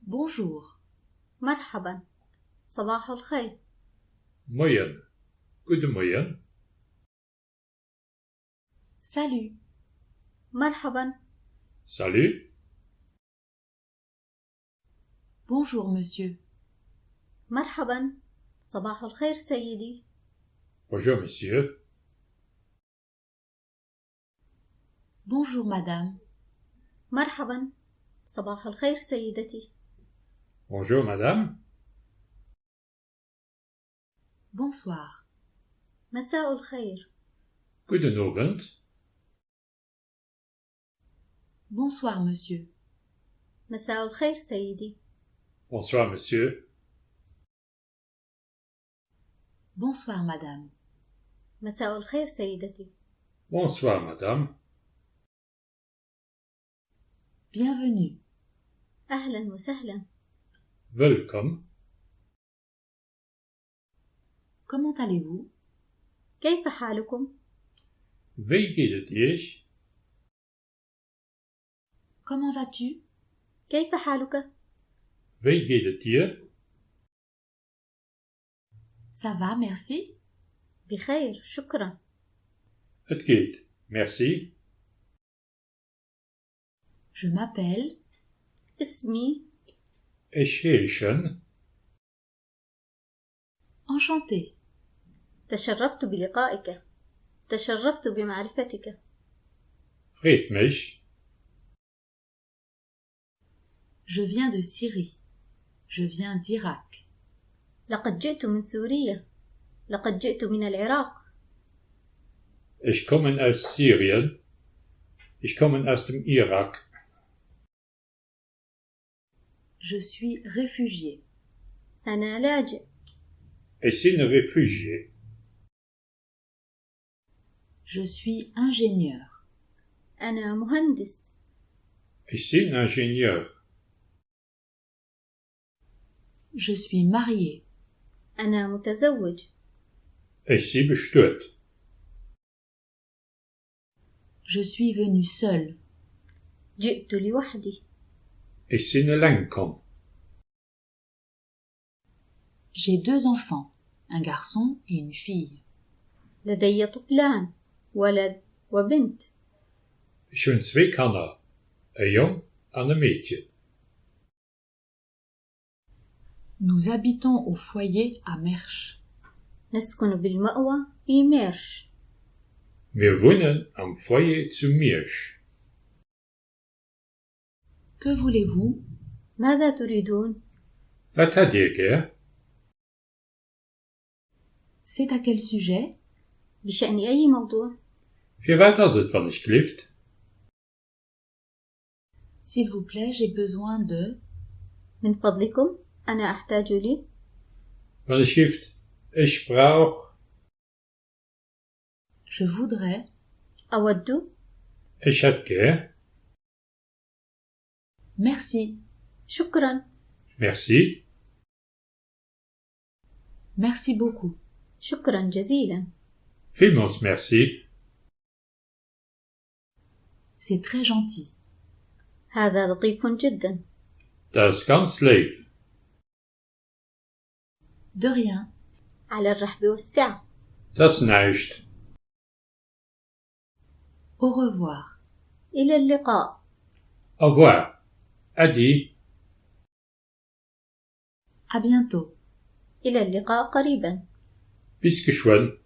Bonjour. مرحبا. صباح الخير. Morgen. Goedemorgen. Salut. مرحبا. Salut. Bonjour, monsieur. مرحبا. صباح الخير سيدي. Bonjour, monsieur. Bonjour, madame. مرحبا. صباح الخير سيدتي. Bonjour, madame. Bonsoir. مساء الخير. Goedenavond. Bonsoir, monsieur. مساء الخير سيدي. Bonsoir, monsieur. Bonsoir, madame. مساء الخير سيدتي. Bonsoir, madame. Bienvenue. أهلا وسهلا. Welkom. Comment allez-vous? كيف حالكم؟ Wie geht het je? Comment vas-tu? كيف حالك؟ Wie geht het je? Ça va, merci. بخير، شكرا. Het gaat. Merci. Je m'appelle. اسمي. Ich heiße. Enchantée. تشرفت بلقائك. تشرفت بمعرفتك. Freut mich. Je viens de Syrie. Je viens d'Irak. لقد جئت من سوريا. لقد جئت من العراق. Ich komme aus Syrien. Ich komme aus dem Irak. Je suis réfugié. أنا لاجئ. Ich bin ein Refugié. Je suis ingénieur. أنا مهندس. Ich bin Ingenieur. Je suis marié. أنا متزوج. Ich bin bestört. Je suis venu seul. جئت لوحدي. Ich bin alleenkom. J'ai 2 enfants, un garçon et une fille. لدي طفلان، ولد وبنت. Ich habe 2 Kinder. Ein Jung und ein Mädchen. Nous habitons au foyer à Mersch. نسكن بالمأوى في ميرش. Wir wohnen am Foyer zu Mirsch. Que voulez-vous? ماذا تريدون؟ Was hat ihr gern? C'est à quel sujet? بشأن أي موضوع؟ Für was ist es, wenn ich klift? S'il vous plaît, j'ai besoin de... من فضلكم، أنا أحتاج لي. Wenn ich klift, ich brauch, Je voudrais... أود. ich hätt gern. Merci. شكرا. Merci. Merci beaucoup. شكرا جزيلا. Vielmals merci. C'est très gentil. هذا لطيف جدا. Das ist ganz lieb. De rien. على الرحب والسعة. Das nicht. Au revoir. إلى اللقاء. Au revoir. Adi. À bientôt. إلى اللقاء قريبا. Bis geschwind.